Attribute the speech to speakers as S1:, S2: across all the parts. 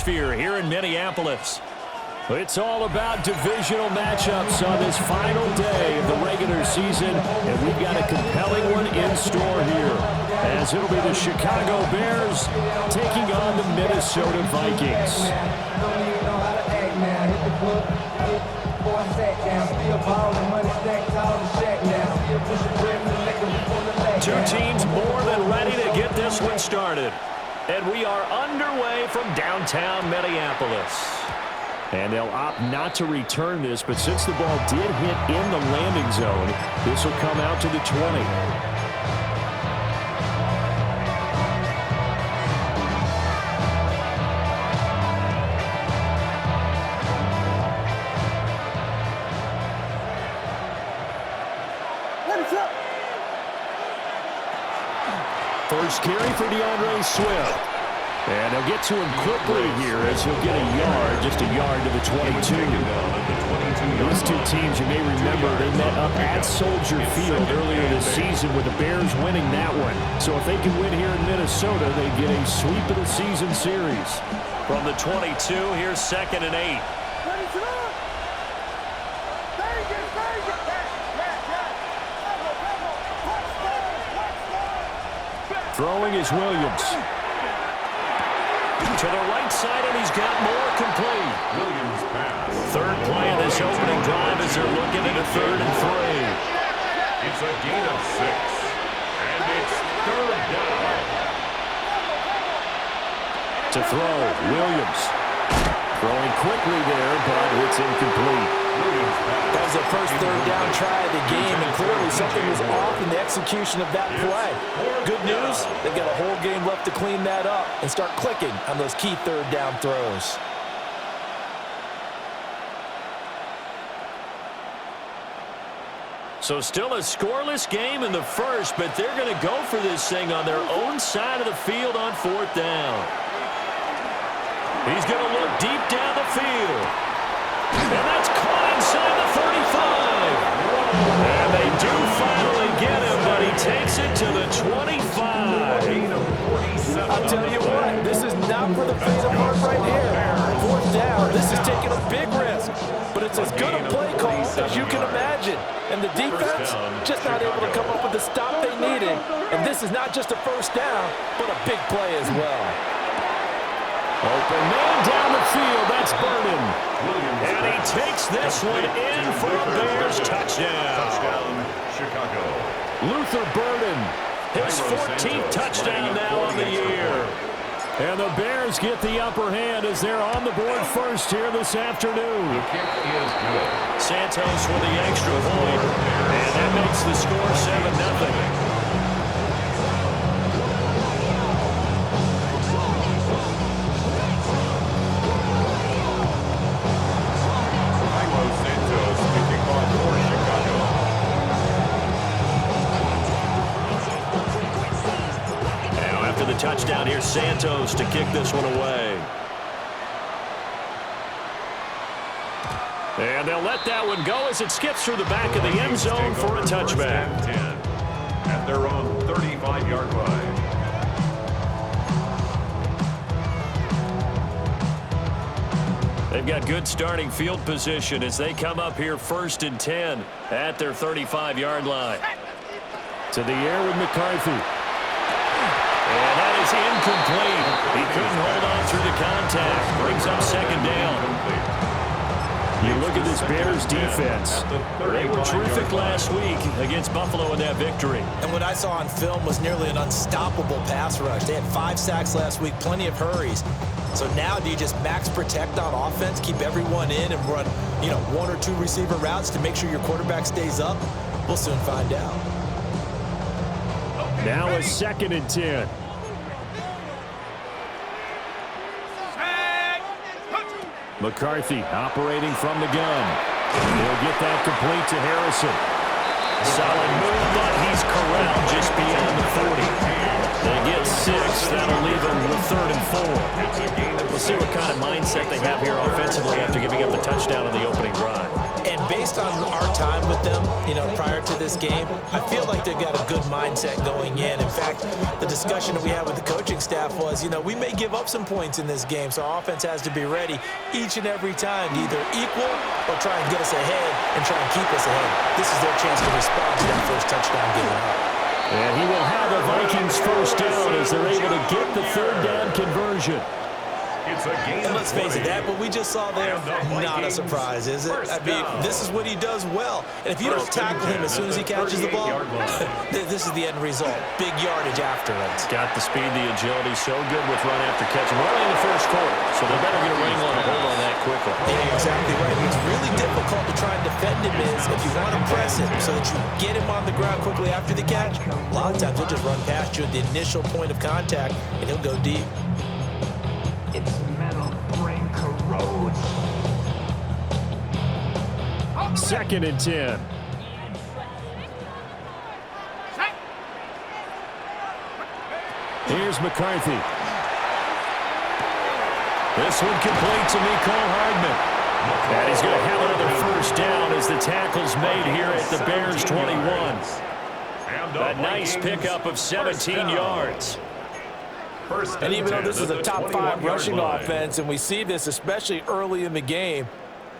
S1: atmosphere here in Minneapolis. It's all about divisional matchups on this final day of the regular season, and we've got a compelling one in store here, as it'll be the Chicago Bears taking on the Minnesota Vikings. Two teams more than ready to get this one started, and we are underway from downtown Minneapolis. And they'll opt not to return this, but since the ball did hit in the landing zone, this will come out to the 20. First carry for DeAndre Swift. And they'll get to him quickly here as he'll get a yard, just a yard to the 22. These two teams, you may remember, they met up at Soldier Field earlier this season with the Bears winning that one. So if they can win here in Minnesota, they get a sweep of the season series. From the 22, here's 2nd and 8. Throwing is Williams. To the right side, and he's got more complete. Williams pass. Third play of this opening drive as they're looking at a 3rd and 3.
S2: It's a gain of 6, and it's 3rd down.
S1: To throw, Williams. Throwing quickly there, but it's incomplete.
S3: That was the first 3rd down try of the game, and clearly something was off in the execution of that play. Good news, they've got a whole game left to clean that up and start clicking on those key 3rd down throws.
S1: So still a scoreless game in the first, but they're going to go for this thing on their own side of the field on 4th down. He's going to look deep down the field. And that's caught inside the 35. And they do finally get him, but he takes it to the 25.
S3: I'll tell you what, this is not for the faint of heart right here. 4th down, this is taking a big risk. But it's as good a play call as you can imagine. And the defense just not able to come up with the stop they needed. And this is not just a 1st down, but a big play as well.
S1: Open man down the field. That's Burden. And he takes this one in for a Bears touchdown.
S2: Chicago.
S1: Luther Burden, his 14th touchdown now on the year. And the Bears get the upper hand as they're on the board first here this afternoon.
S2: The kick is good.
S1: Santos with the extra point. And that makes the score 7-0. Touchdown here, Santos to kick this one away. And they'll let that one go as it skips through the back of the end zone for a touchback.
S2: At their own 35-yard line.
S1: They've got good starting field position as they come up here 1st and 10 at their 35-yard line. To the air with McCarthy. And that is incomplete. He couldn't hold on through the contact. Brings up 2nd down. You look at this Bears defense. They were terrific last week against Buffalo in that victory.
S3: And what I saw on film was nearly an unstoppable pass rush. They had 5 sacks last week, plenty of hurries. So now do you just max protect on offense, keep everyone in, and run 1 or 2 receiver routes to make sure your quarterback stays up? We'll soon find out.
S1: Now a 2nd and 10. McCarthy operating from the gun. He'll get that complete to Harrison. Solid move, but he's corralled just beyond the 40. They get 6. That'll leave them with 3rd and 4. We'll see what kind of mindset they have here offensively after giving up the touchdown on the opening drive.
S3: And based on our time with them, prior to this game, I feel like they've got a good mindset going in. In fact, the discussion that we had with the coaching staff was, we may give up some points in this game, so our offense has to be ready each and every time to either equal or try and get us ahead and try and keep us ahead. This is their chance to respond to that first touchdown given up.
S1: And he will have a Vikings first down as they're able to get the 3rd down conversion.
S3: And let's face it, that what we just saw there, not a surprise, is it? I mean, this is what he does well. And if you don't tackle him as soon as he catches the ball, this is the end result. Big yardage after it.
S1: Got the speed, the agility, so good with run after catch. We're only in the first quarter, so they better get a wing on a hold on that quickly.
S3: Yeah, exactly right. It's really difficult to try and defend him if you want to press him so that you get him on the ground quickly after the catch. A lot of times he'll just run past you at the initial point of contact, and he'll go deep.
S4: Its metal brain corrodes.
S1: 2nd and 10. Here's McCarthy. This one complete to Mecole Hardman. And he's going to have another first down as the tackle's made here at the Bears' 21. A nice pickup of 17 yards.
S3: And even though this is a top 5 rushing offense, and we see this especially early in the game,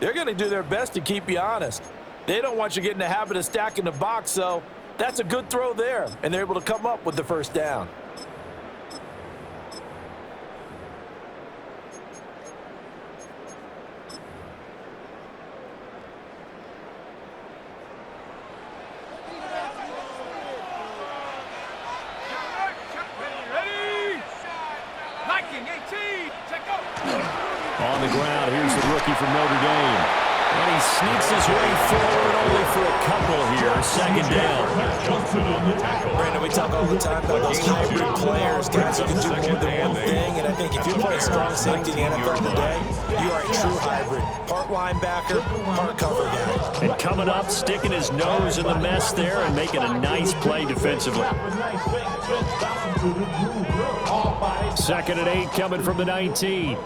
S3: they're going to do their best to keep you honest. They don't want you getting the habit of stacking the box, so that's a good throw there, and they're able to come up with the first down.
S1: On the ground, here's the rookie from Notre Dame. And he sneaks his way forward only for a couple here. 2nd down.
S3: Brandon, we talk all the time about those hybrid players, guys who can do more than one thing. And I think if you're playing strong safety in the NFL today, you are a true hybrid. Part linebacker, part cover guy.
S1: And coming up, sticking his nose in the mess there and making a nice play defensively. 2nd and 8 coming from the 19.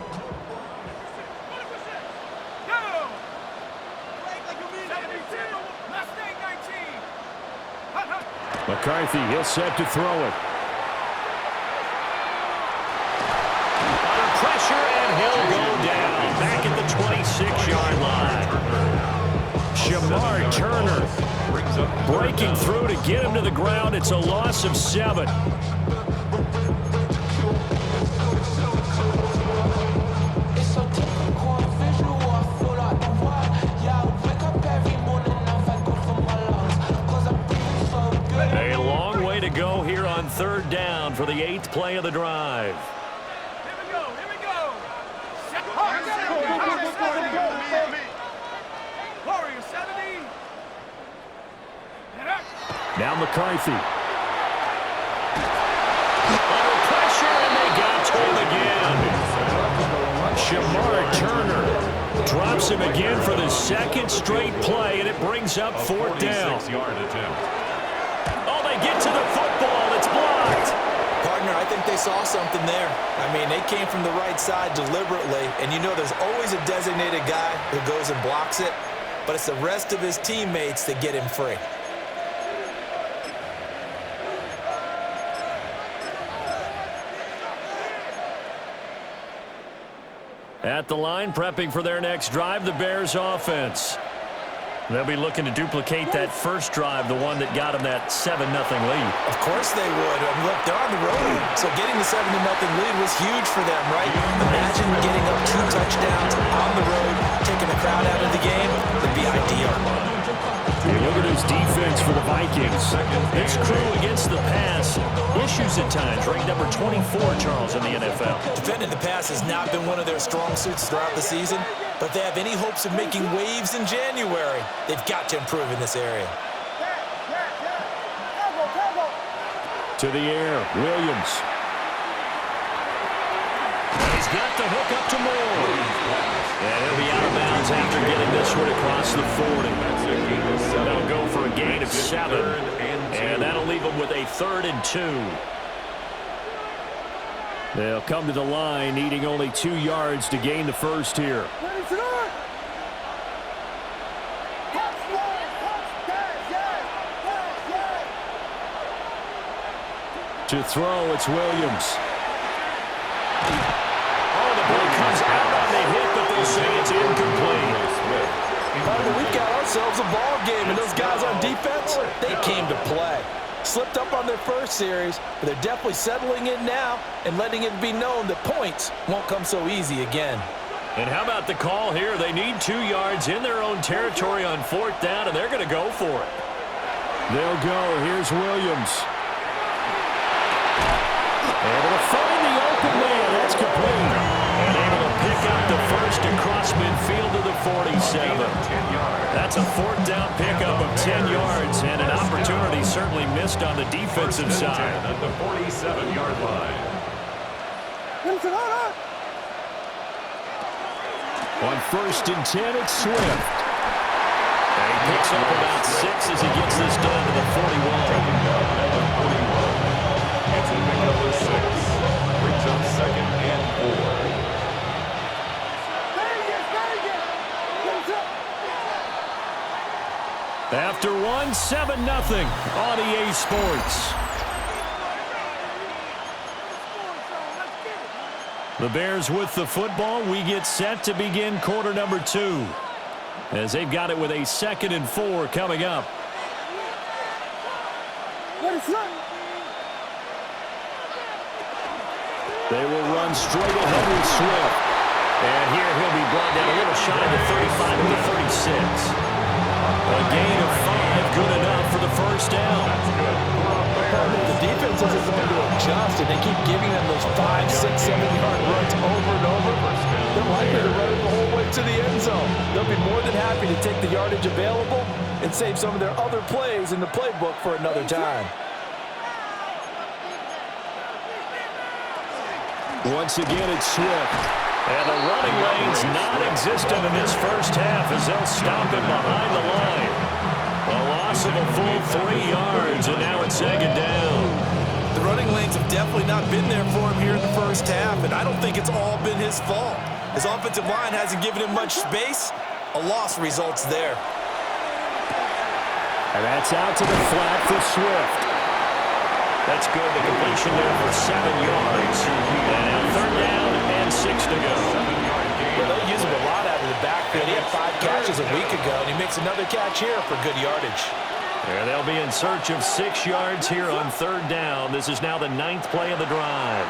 S1: McCarthy, he'll set to throw it. Under pressure, and he'll go down. Back at the 26-yard line. Shamar Turner breaking through to get him to the ground. It's a loss of 7. A long way to go here on 3rd down for the 8th play of the drive.
S5: Here we go. Warrior 70.
S1: Now McCarthy. Under pressure, and they got to him again. Shamar Turner drops him again for the 2nd straight play, and it brings up 4th down. Oh, they get to the football. It's blocked.
S3: Partner, I think they saw something there. I mean, they came from the right side deliberately, and there's always a designated guy who goes and blocks it, but it's the rest of his teammates that get him free.
S1: At the line, prepping for their next drive, the Bears offense. They'll be looking to duplicate that first drive, the one that got them that 7-0 lead.
S3: Of course they would. I mean, look, they're on the road, so getting the 7-0 lead was huge for them, right? Imagine getting up 2 touchdowns on the road, taking the crowd out of the game. Would be ideal.
S1: Hey, look at his defense for the Vikings. It's crew against the pass. Issues at times, ranked number 24, Charles, in the NFL.
S3: Defending the pass has not been one of their strong suits throughout the season, but they have any hopes of making waves in January. They've got to improve in this area.
S1: To the air, Williams. He's got the hook up to Moore. And he'll be out of bounds after getting this one across the 40. That'll go for a gain of 7. And that'll leave them with a 3rd and 2. They'll come to the line, needing only 2 yards to gain the first here. To throw, it's Williams. Oh, the ball comes out on the hit, but they say it's incomplete.
S3: We've got ourselves a ball game, and those guys on defense, they came to play. Slipped up on their first series, but they're definitely settling in now and letting it be known that points won't come so easy again.
S1: And how about the call here? They need 2 yards in their own territory on 4th down, and they're going to go for it. They'll go. Here's Williams. Able to find the open man. That's complete. And able to pick up the first across midfield to the 47. That's a 4th down pickup of 10 yards, and an opportunity certainly missed on the defensive side.
S2: At the 47-yard line.
S1: On 1st and 10, it's Swift. And he picks up about 6 as he gets this down to the 41.
S2: It's a big number 6. Brings up 2nd and 4.
S1: After 1, 7-0 on EA Sports. The Bears with the football. We get set to begin quarter number 2. As they've got it with a 2nd and 4 coming up. They will run straight ahead with Swift. And here he'll be brought down a little shy of the 35 to the 36. A gain of 5, good enough for the first down.
S3: The defense isn't going to adjust, and they keep giving them those 5, 6, 7-yard runs over and over. They're likely to run it the whole way to the end zone. They'll be more than happy to take the yardage available and save some of their other plays in the playbook for another time.
S1: Once again, it's Swift. And the running lane's non-existent in this first half as they'll stop him behind the line. A loss of a full 3 yards, and now it's 2nd down.
S3: The running lanes have definitely not been there for him here in the first half, and I don't think it's all been his fault. His offensive line hasn't given him much space. A loss results there.
S1: And that's out to the flat for Swift. That's good. The completion there for 7 yards. And now 3rd down and 6 to go.
S3: Well, they'll use him a lot out of the backfield. He had 5 catches a week ago, and he makes another catch here for good yardage.
S1: And they'll be in search of 6 yards here on 3rd down. This is now the 9th play of the drive.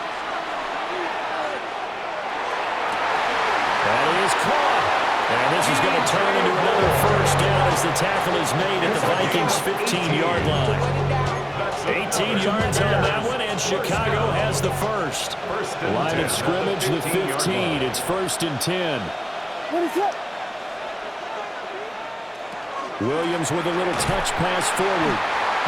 S1: That is caught. And this is going to turn into another first down as the tackle is made at the Vikings' 15-yard line. 18 yards on that one, and Chicago has the first. Line of scrimmage, the 15. It's 1st and 10. Williams with a little touch pass forward.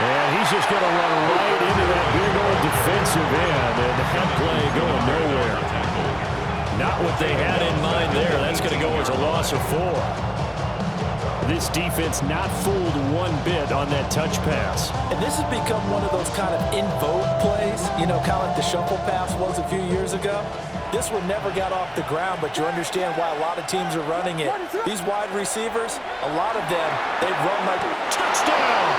S1: And he's just going to run right into that big old defensive end, and that play going nowhere. Not what they had in mind there. That's going to go as a loss of 4. This defense not fooled one bit on that touch pass.
S3: And this has become one of those kind of in vogue plays, you know, kind of like the shuffle pass was a few years ago. This one never got off the ground, but you understand why a lot of teams are running it. These wide receivers, a lot of them, they run like touchdown.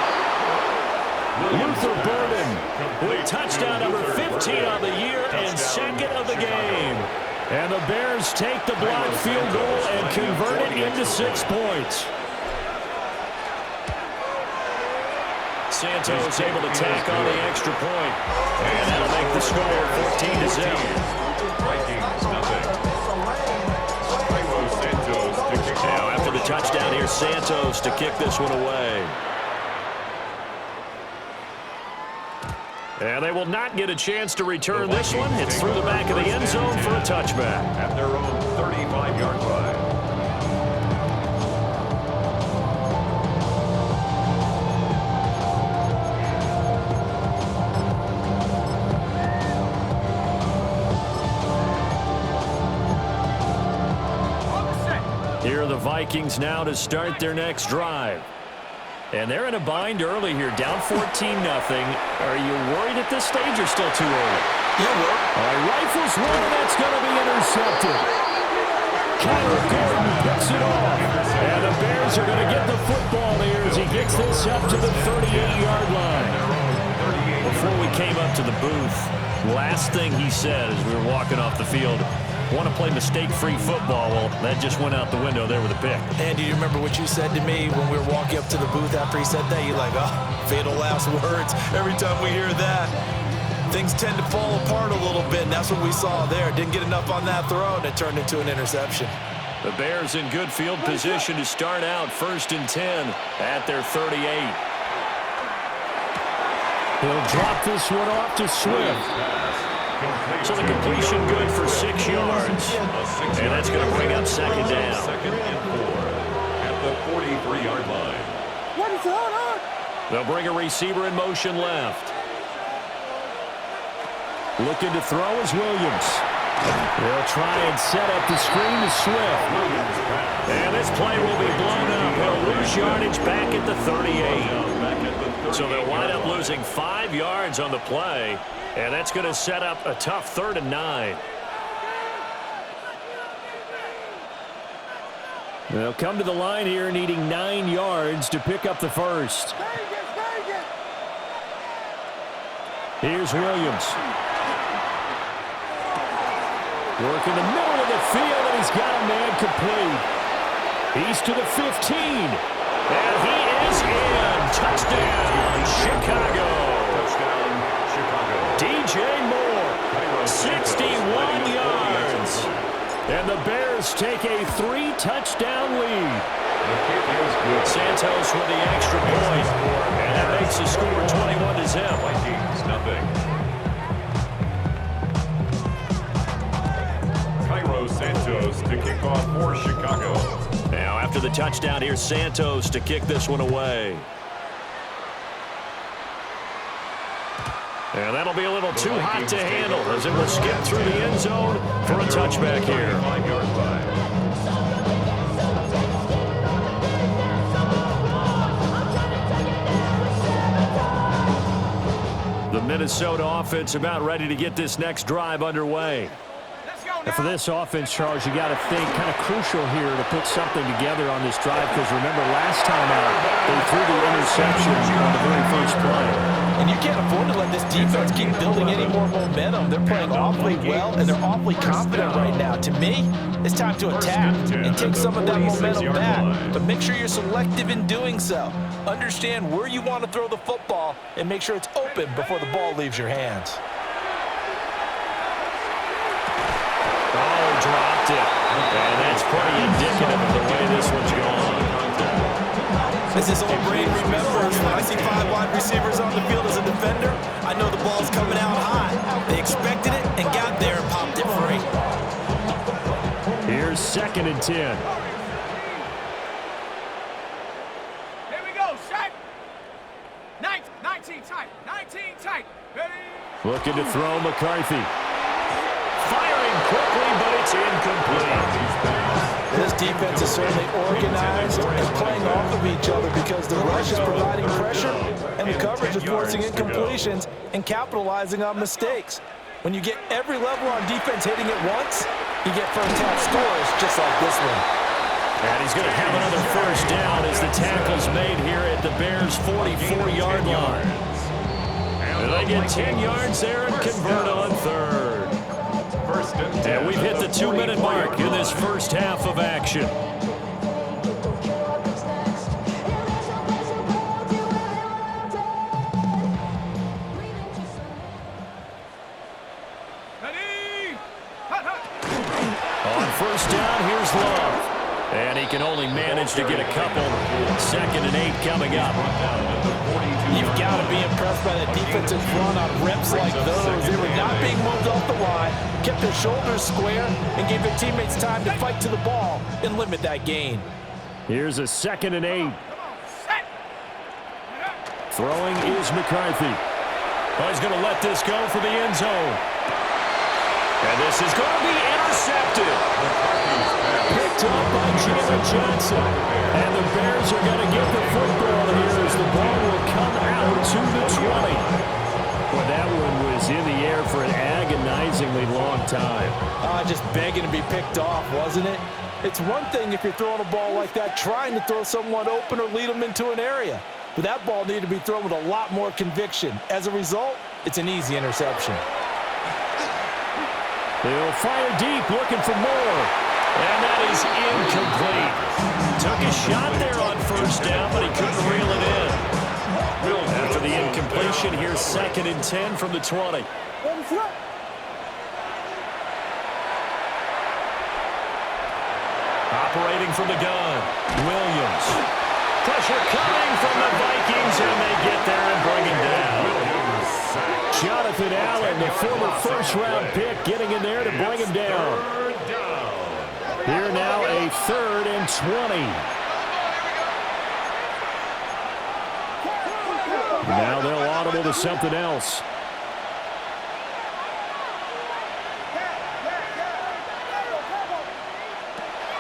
S1: Luther Burden with touchdown number 15 on the year and 2nd of the game. And the Bears take the blocked field goal and convert it into 6 points. Santos able to tack on the extra point. And that'll make the score 14-0.
S2: Vikings, nothing. Santos
S1: now after the touchdown here, Santos to kick this one away. And they will not get a chance to return this one. It's through the back of the end zone for a touchback.
S2: At their own 35-yard line.
S1: Here are the Vikings now to start their next drive. And they're in a bind early here, down 14-0. Are you worried at this stage or still too early? Rifles one, and that's going to be intercepted. Kyler Gordon picks it off. And the Bears are going to get the football here as he gets this up to the 38-yard line. Before we came up to the booth, last thing he said as we were walking off the field, want to play mistake-free football. Well, that just went out the window there with a pick.
S3: And do you remember what you said to me when we were walking up to the booth after he said that? You're like, oh, fatal last words. Every time we hear that, things tend to fall apart a little bit, and that's what we saw there. Didn't get enough on that throw, and it turned into an interception.
S1: The Bears in good field position to start out 1st and 10 at their 38. He'll drop this one off to Swift. So the completion good for 6 yards. And that's going to bring up second down.
S2: 2nd and 4 at the 43-yard line.
S5: What is going on?
S1: They'll bring a receiver in motion left. Looking to throw is Williams. They'll try and set up the screen to Swift. And this play will be blown up. He'll lose yardage back at the 38. So they'll wind up losing 5 yards on the play. And that's going to set up a tough 3rd and 9. They'll come to the line here needing 9 yards to pick up the first. Here's Williams. Work in the middle of the field, and he's got a man complete. He's to the 15. And he is in. Touchdown, Chicago.
S2: Touchdown, Chicago.
S1: DJ Moore, 61 yards. And the Bears take a 3-touchdown lead. Santos with the extra point. And that makes the score 21-0.
S2: Vikings, nothing. Santos to kick off for Chicago.
S1: Now after the touchdown, here's Santos to kick this one away. And that'll be a little too hot to handle as it will skip through the end zone for a touchback here.
S2: 5-yard line.
S1: The Minnesota offense about ready to get this next drive underway. And for this offense, Charles, you got to think kind of crucial here to put something together on this drive because remember last time out they threw the interception on the very first play.
S3: And you can't afford to let this defense keep building any more momentum. They're playing awfully well, and they're awfully confident right now. To me, it's time to attack and take some of that momentum back. But make sure you're selective in doing so. Understand where you want to throw the football and make sure it's open before the ball leaves your hands.
S1: Oh, dropped it. And that's pretty indicative of the way this one's going.
S3: This is old brain remembers. When I see 5 wide receivers on the field as a defender, I know the ball's coming out high. They expected it and got there and popped it free.
S1: Here's 2nd and 10.
S5: Here we go, set. 19 tight. 19 tight. Ready?
S1: Looking to throw McCarthy. Firing quickly, but it's incomplete.
S3: This defense is certainly organized and playing off of each other because the rush is providing pressure and the coverage is forcing incompletions and capitalizing on mistakes. When you get every level on defense hitting it once, you get first-half scores just like this one.
S1: And he's going to have another first down as the tackle's made here at the Bears' 44-yard line. And they get 10 yards there and convert on 3rd. And we've hit the 2-minute mark in this first half of action.
S5: Ready? Hut, hut.
S1: On first down, here's Love. And he can only manage to get a couple. 2nd and 8 coming up.
S3: You've got to be impressed by that defensive front on reps like those. They were not being moved off the line, kept their shoulders square, and gave their teammates time to fight to the ball and limit that gain.
S1: Here's a 2nd and 8.
S5: Come on, set.
S1: Throwing is McCarthy. Oh, he's going to let this go for the end zone. And this is going to be intercepted. Picked up by Chandler Johnson. And the Bears are going to get the football here as the ball will come out to the 20. Boy, that one was in the air for an agonizingly long time.
S3: Just begging to be picked off, wasn't it? It's one thing if you're throwing a ball like that, trying to throw someone open or lead them into an area. But that ball needed to be thrown with a lot more conviction. As a result, it's an easy interception.
S1: They'll fire deep, looking for more. And that is incomplete. Took a shot there on first down, but he couldn't reel it in. After the incompletion, here's 2nd and 10 from the 20. Operating from the gun, Williams. Pressure coming from the Vikings, and they get there and bring him down. Jonathan Allen, the former first-round pick, getting in there to bring him down. Here now a 3rd and 20. Now they'll audible to something else.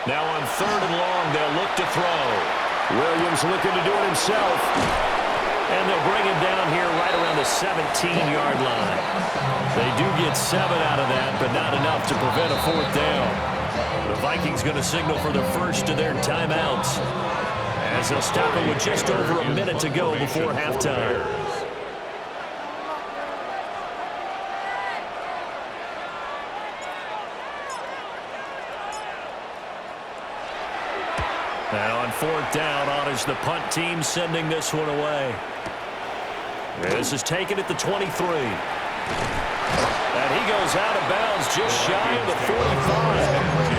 S1: Now on 3rd and long, they'll look to throw. Williams looking to do it himself. And they'll bring him down here right around the 17-yard line. They do get 7 out of that, but not enough to prevent a 4th down. The Vikings going to signal for the first of their timeouts, as they'll stop it with just over a minute to go before halftime. Now on 4th down, honors the punt team, sending this one away. This is taken at the 23. And he goes out of bounds just shy of the 45.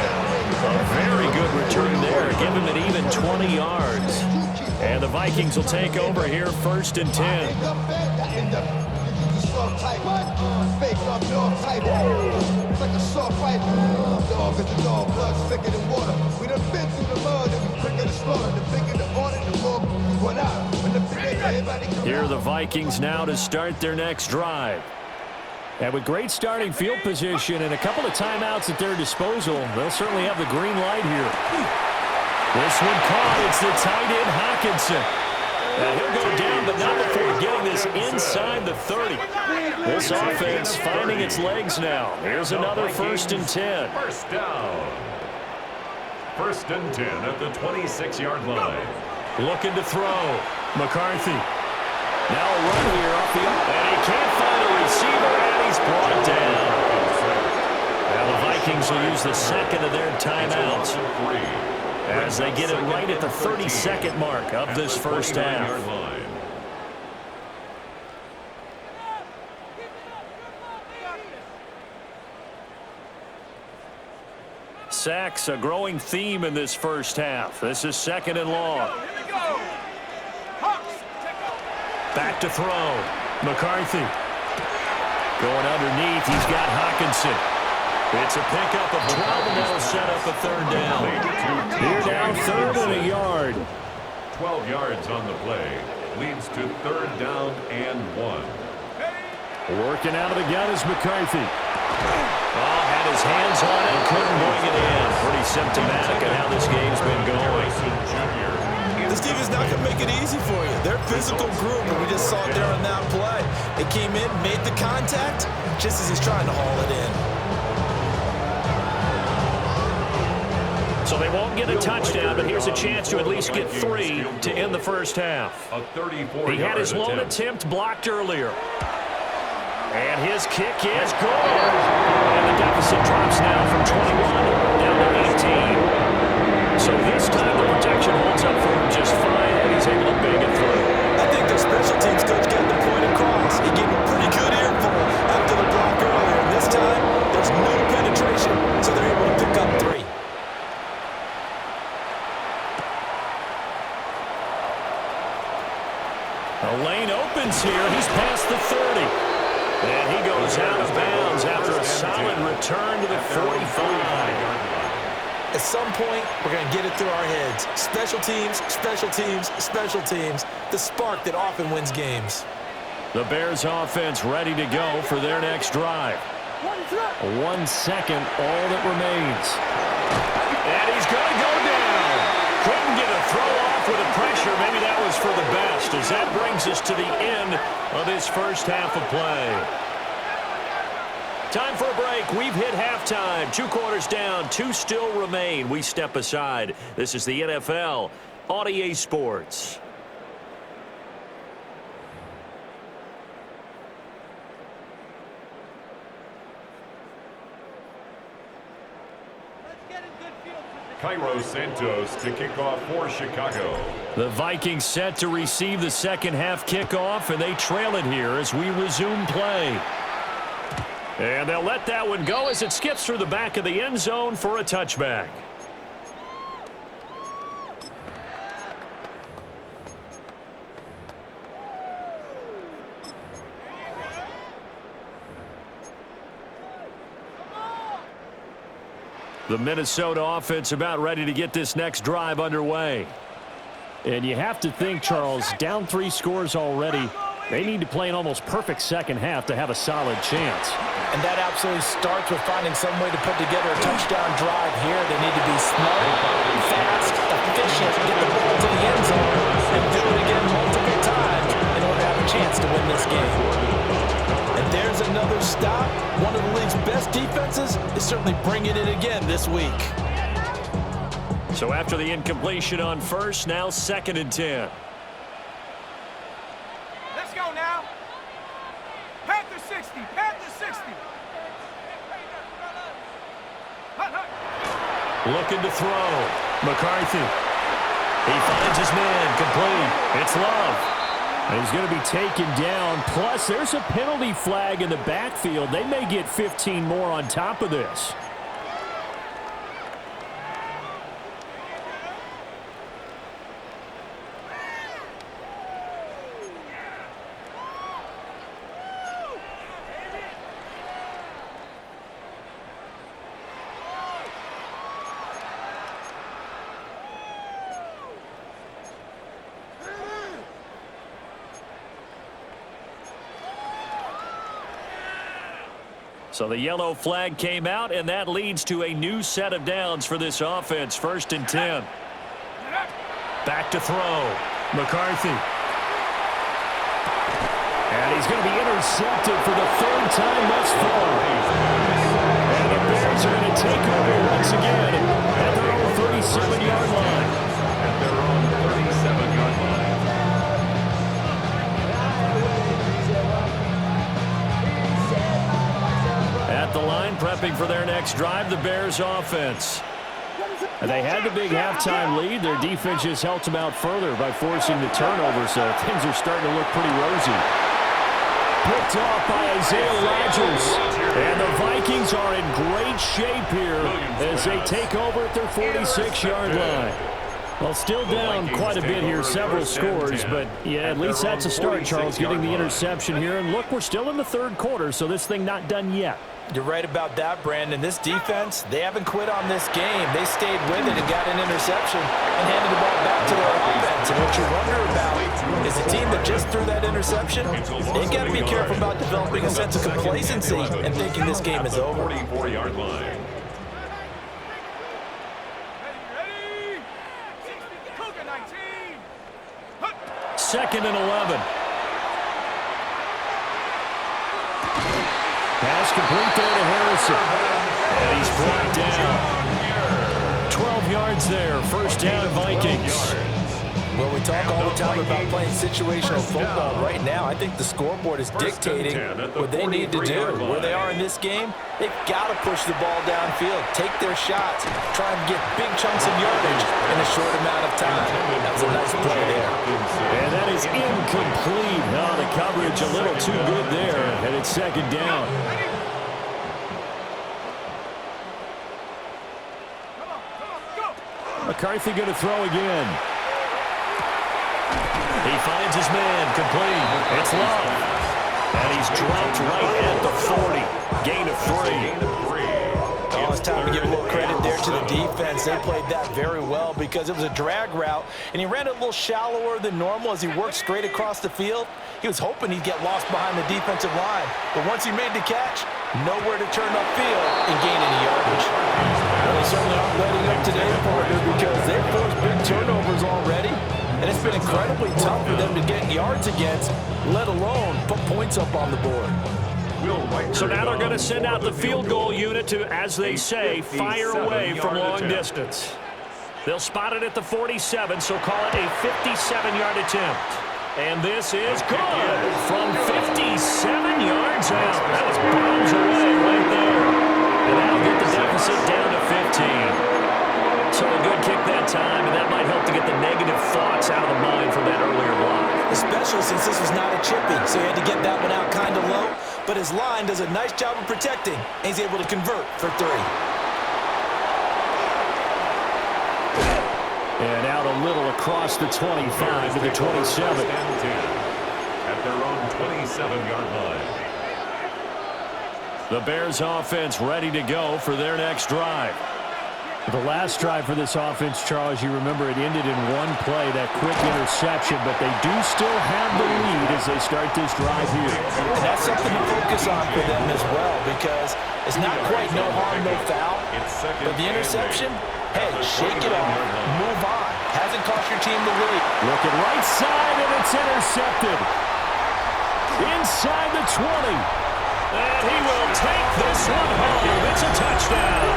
S1: A very good return there, give him an even 20 yards. And the Vikings will take over here 1st and 10. Here are the Vikings now to start their next drive. And with great starting field position and a couple of timeouts at their disposal, they'll certainly have the green light here. This one caught. It's the tight end, Hockenson. He'll go down, but not before getting this inside the 30. This offense finding its legs now. Here's another 1st and 10.
S2: First down. 1st and 10 at the 26-yard line.
S1: Looking to throw. McCarthy. Now a run here off the up. And he can't find a receiver, and he's brought down. Now the Vikings will use the 2nd of their timeouts as they get it right at the 32nd mark of this first half. Sacks, a growing theme in this first half. This is 2nd and long. Back to throw. McCarthy. Going underneath, he's got Hockenson. It's a pickup of 12, and that'll set up a 3rd down. Here now, 3rd and a yard.
S2: 12 yards on the play. Leads to 3rd down and 1.
S1: Working out of the gun is McCarthy. Oh, had his hands on it, couldn't bring it in. Pretty symptomatic of how this game's been going.
S3: This defense not going to make it easy for you. They're a physical group, and we just saw it there on that play. It came in, made the contact, just as he's trying to haul it in.
S1: So they won't get a touchdown, but here's a chance to at least get 3 to end the first half. He had his lone attempt blocked earlier. And his kick is good. And the deficit drops now from 21 down to 18. So this time the protection holds up for him just fine, and he's able to bang it through.
S3: I think their special teams coach got the point across. He gave him a pretty good earful after the block earlier. And this time, there's no penetration, so they're able to pick up 3.
S1: A lane opens here. He's past the 30. And he goes out of bounds after a solid return to the 45.
S3: At some point, we're going to get it through our heads. Special teams, special teams, special teams. The spark that often wins games.
S1: The Bears offense ready to go for their next drive. 1 second, all that remains. And he's going to go down. Couldn't get a throw off with the pressure. Maybe that was for the best. first, as that brings us to the end of this first half of play. Time for a break. We've hit halftime. 2 quarters down, 2 still remain. We step aside. This is the NFL on EA Sports.
S2: Cairo Santos to kick off for Chicago.
S1: The Vikings set to receive the second half kickoff, and they trail it here as we resume play. And they'll let that one go as it skips through the back of the end zone for a touchback. The Minnesota offense about ready to get this next drive underway. And you have to think, Charles, down 3 scores already. They need to play an almost perfect second half to have a solid chance.
S3: And that absolutely starts with finding some way to put together a touchdown drive here. They need to be smart, fast, efficient, get the ball to the end zone, and do it again multiple times in order to have a chance to win this game. And there's another stop. One of the league's best defenses is certainly bringing it again this week.
S1: So after the incompletion on first, now 2nd and 10.
S5: Let's go now. Panther 60. Panther 60. Hut, hut.
S1: Looking to throw. McCarthy. He finds his man. Complete. It's Love. And he's going to be taken down. Plus, there's a penalty flag in the backfield. They may get 15 more on top of this. So the yellow flag came out, and that leads to a new set of downs for this offense. 1st and 10. Back to throw. McCarthy. And he's going to be intercepted for the 3rd time thus far. And the Bears are going to take over once again at their own 37-yard line.
S2: At their own 37-yard line.
S1: At the line, prepping for their next drive, the Bears offense. And they had the big halftime lead. Their defense just helped them out further by forcing the turnover, so things are starting to look pretty rosy. Picked off by Isaiah Rodgers. And the Vikings are in great shape here as they take over at their 46-yard line. Well, still down quite a bit here, several scores, but yeah, at least that's a start, Charles, getting the interception here. And look, we're still in the 3rd quarter, so this thing not done yet.
S3: You're right about that, Brandon. This defense, they haven't quit on this game. They stayed with it and got an interception and handed the ball back to their offense. And what you wonder about is a team that just threw that interception, they got to be careful about developing a sense of complacency and thinking this game is over.
S2: 44-yard line.
S5: Ready? 60. Cougar 19. Hut.
S1: 2nd and 11. Pass complete there to Harrison. And he's brought down. 12 yards there. 1st down, Vikings.
S3: Well, we talk all the time about playing situational football. Right now, I think the scoreboard is dictating what they need to do. Where they are in this game, they've got to push the ball downfield, take their shots, try and get big chunks of yardage in a short amount of time. That was a nice play there.
S1: And that is incomplete. Oh, the coverage a little too good there, and it's 2nd down. McCarthy going to throw again. He finds his man, complete. It's Love. And he's dropped right at the 40. Gain of 3.
S3: Oh, it's time to give a little credit there to the defense. They played that very well because it was a drag route, and he ran it a little shallower than normal as he worked straight across the field. He was hoping he'd get lost behind the defensive line, but once he made the catch, nowhere to turn upfield and gain any yardage. Well, they certainly aren't letting up today, partner, because they've forced big turnovers already, and it's been incredibly tough for them to get yards against, let alone put points up on the board.
S1: So now they're going to send out the field goal unit to, as they say, fire away from long distance. They'll spot it at the 47, so call it a 57-yard attempt. And this is good from 57 yards out. That was bombs away right there. And that'll get the deficit down to 15. So a good kick that time, and that might help to get the negative thoughts out of the mind from that earlier block.
S3: Especially since this was not a chippy, so he had to get that one out kind of low. But his line does a nice job of protecting, and he's able to convert for 3.
S1: And out a little across the 25 to the 27.
S2: At their own 27-yard line.
S1: The Bears offense ready to go for their next drive. The last drive for this offense, Charles, you remember it ended in one play, that quick interception, but they do still have the lead as they start this drive here.
S3: And that's something to focus on for them as well, because it's not quite no harm, no foul. But the interception, hey, shake it off, move on. Hasn't cost your team the lead.
S1: Looking right side, and it's intercepted. Inside the 20. And he will take this one home. It's a touchdown.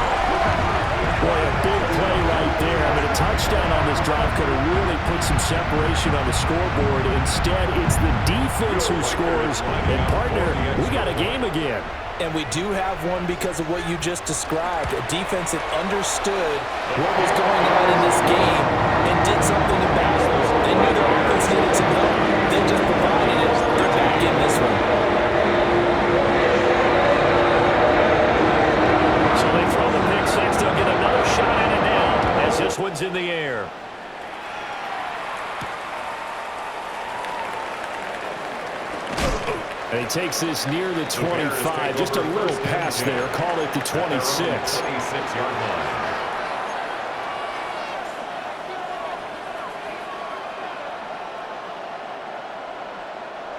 S1: Boy, a big play right there. I mean, a touchdown on this drive could have really put some separation on the scoreboard. Instead, it's the defense who scores. And, partner, we got a game again.
S3: And we do have one because of what you just described. A defense that understood what was going on in this game and did something about it. They knew their offense needed some help. They just provided it. They're back in this one.
S1: So they throw the pick six. They'll get another shot at it now as this one's in the air. And he takes this near the 25. Just a little pass there. Call it the 26.
S2: 26-yard line.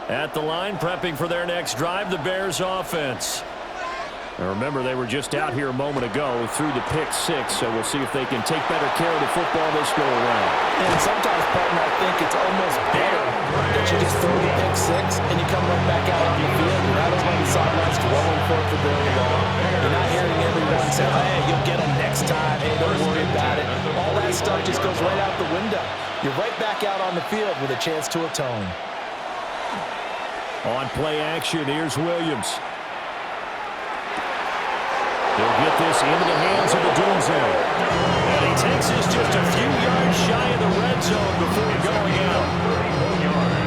S1: At the line, prepping for their next drive, the Bears offense. Now remember, they were just out here a moment ago through the pick six, so we'll see if they can take better care of the football this go-around.
S3: And sometimes, partner, I think it's almost better that you just throw the pick six and you come right back out on the field. You're not on the sidelines dwelling for it for very long. You're not hearing everyone say, hey, you'll get them next time. Hey, don't worry about it. All that stuff just goes right out the window. You're right back out on the field with a chance to atone.
S1: On play action, here's Williams. He'll get this into the hands of the Doomsday. And he takes this just a few yards shy of the red zone before going out.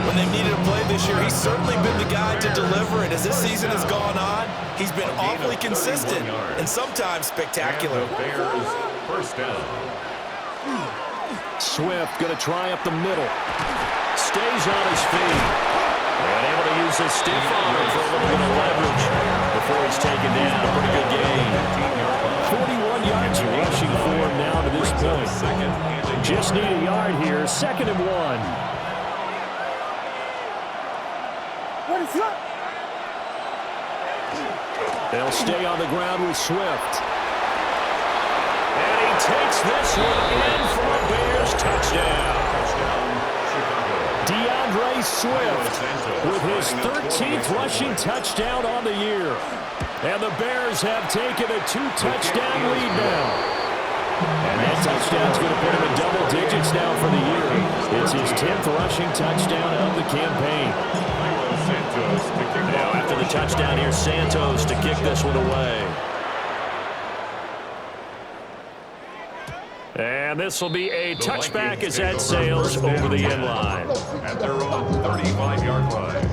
S3: When they've needed a play this year, he's certainly been the guy to deliver it. As this season has gone on, he's been awfully consistent and sometimes spectacular.
S2: And the Bears first down.
S1: Swift going to try up the middle. Stays on his feet. And able to use his stiff arm for a little bit of leverage before he's taken down. A pretty good game. 41 yards rushing for him now to this point. Just need a yard here. 2nd and 1.
S5: What is up?
S1: They'll stay on the ground with Swift. And he takes this one in for a Bears touchdown. DeAndre Swift with his 13th rushing touchdown on the year. And the Bears have taken a 2-touchdown lead now. And that touchdown's going to put him in double digits now for the year. It's his 10th rushing touchdown of the campaign. Now after the touchdown, here's Santos to kick this one away. And this will be a touchback as that sails over the end line.
S2: At their own 35-yard line.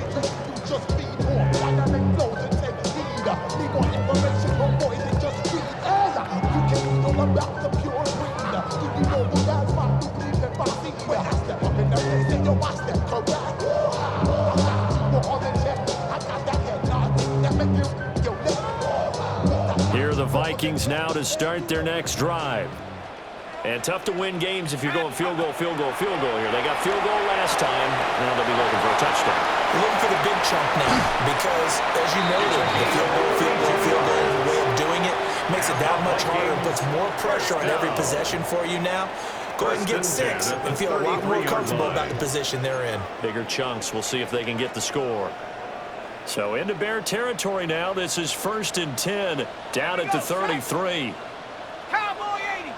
S1: Here are the Vikings now to start their next drive. And tough to win games if you're going field goal, field goal, field goal here. They got field goal last time. Now they'll be looking for a touchdown.
S3: Looking for the big chunk now because, as you noted, the field goal way of doing it makes it that much harder, puts more pressure on every possession for you now. go ahead and get 6 and feel a lot more comfortable about the position they're in.
S1: Bigger chunks. We'll see if they can get the score. So into Bear territory now. This is 1st and 10, down at the 33.
S5: Cowboy 80.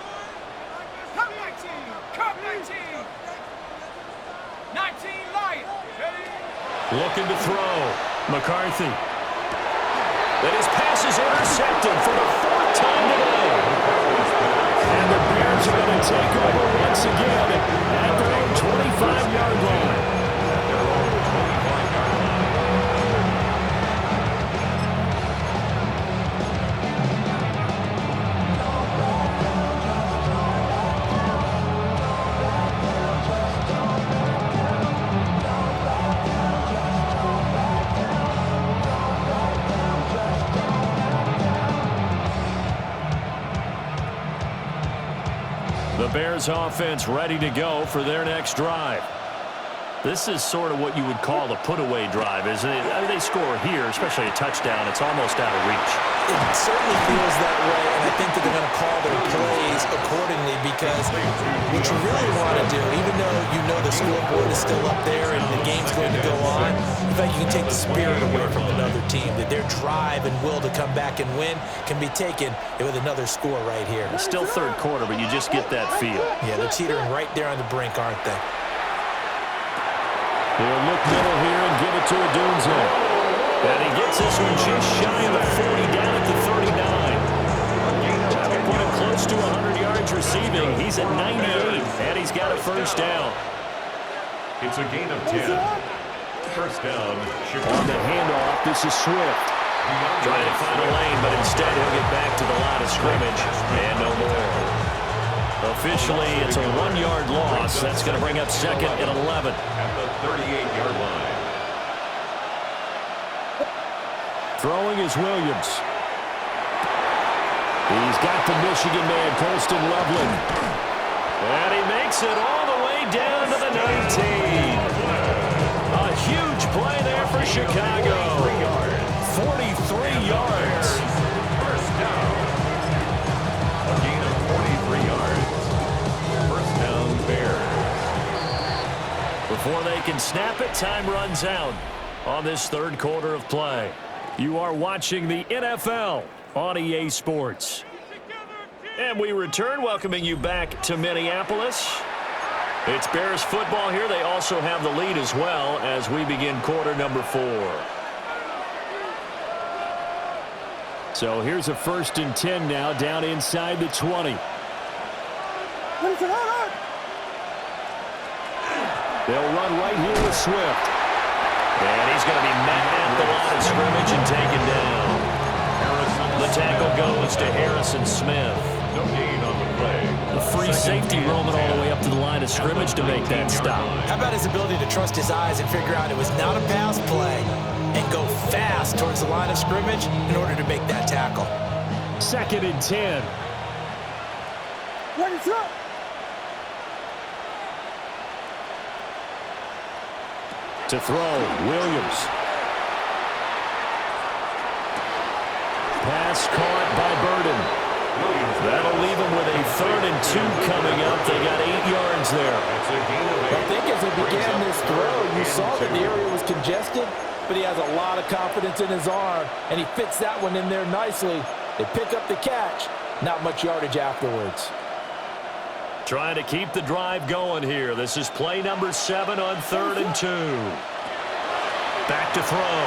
S5: Cup 19. Cup 19. 19 Lion.
S1: Looking to throw. McCarthy. And his pass is intercepted for the 4th time today. And the Bears are going to take over once again at their own 25-yard line. The Bears offense ready to go for their next drive. This is sort of what you would call a put-away drive, isn't it? I mean, they score here, especially a touchdown. It's almost out of reach.
S3: It certainly feels that way, and I think that they're going to call their plays accordingly because what you really want to do, even though you know the scoreboard is still up there and the game's going to go on, you think you can take the spirit away from another team, that their drive and will to come back and win can be taken with another score right here.
S1: It's still 3rd quarter, but you just get that feel.
S3: Yeah, they're teetering right there on the brink, aren't they?
S1: He'll look middle here and give it to Odunze. And he gets this one just shy of the 40, down at the 39. That'll put him close to 100 yards receiving. He's at 98, and he's got a 1st down.
S2: It's a gain of 10. 1st down, Chicago.
S1: On the handoff, this is Swift. Trying to find a lane, but instead he'll get back to the line of scrimmage. And no more. Officially, it's a 1-yard loss. That's going to bring up 2nd and 11.
S2: At the 38-yard line.
S1: Throwing is Williams. He's got the Michigan man, Colston Loveland. And he makes it all the way down to the 19. A huge play there for Chicago. 43 yards.
S2: 1st down. A gain of 43 yards. 1st down, Bears.
S1: Before they can snap it, time runs out on this 3rd quarter of play. You are watching the NFL on EA Sports. And we return, welcoming you back to Minneapolis. It's Bears football here. They also have the lead as well as we begin quarter number 4. So here's a 1st and 10 now, down inside the 20. They'll run right here with Swift. And he's going to be met at the line of scrimmage and taken down. The tackle goes to Harrison Smith.
S2: No gain on the play.
S1: The free safety roaming all the way up to the line of scrimmage to make that stop.
S3: How about his ability to trust his eyes and figure out it was not a pass play and go fast towards the line of scrimmage in order to make that tackle.
S1: 2nd and 10.
S5: What is up?
S1: To throw, Williams. Pass caught by Burden. That'll leave him with a 3rd and 2 coming up. They got 8 yards there.
S3: I think as he began this throw, you saw that the area was congested, but he has a lot of confidence in his arm, and he fits that one in there nicely. They pick up the catch, not much yardage afterwards.
S1: Trying to keep the drive going here. This is play number 7 on 3rd and 2. Back to throw.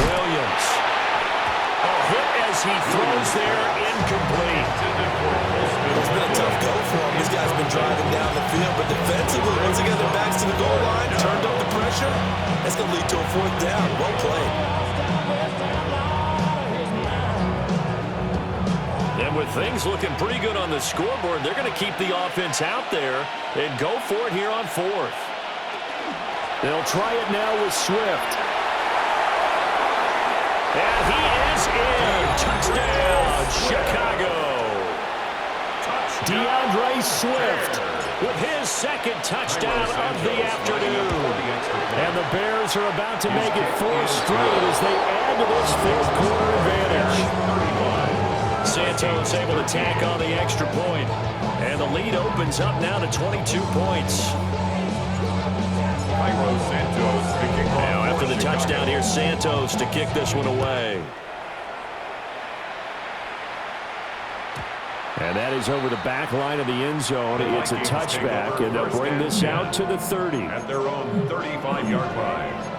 S1: Williams. A hit as he throws there, incomplete.
S3: It's been a tough go for him. This guy's been driving down the field, but defensively, once again, their backs to the goal line, turned up the pressure. That's going to lead to a 4th down. Well played.
S1: And with things looking pretty good on the scoreboard, they're going to keep the offense out there and go for it here on 4th. They'll try it now with Swift. And he is in. Touchdown, Chicago. DeAndre Swift with his 2nd touchdown of the afternoon. And the Bears are about to make it 4 straight as they add to this 4th quarter advantage. Santos able to tack on the extra point. And the lead opens up now to 22 points. Now after the touchdown here, Santos to kick this one away. And that is over the back line of the end zone. It's a touchback, and they'll bring this out to the 30.
S2: At their own 35-yard line.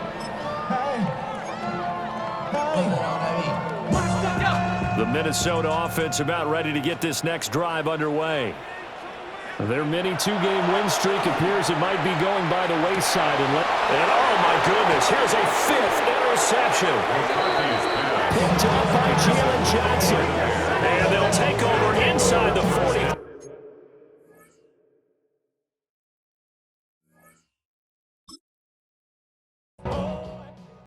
S1: The Minnesota offense about ready to get this next drive underway. Their mini two-game win streak appears it might be going by the wayside. And oh, my goodness, here's a fifth interception. Picked up by Jalen Johnson.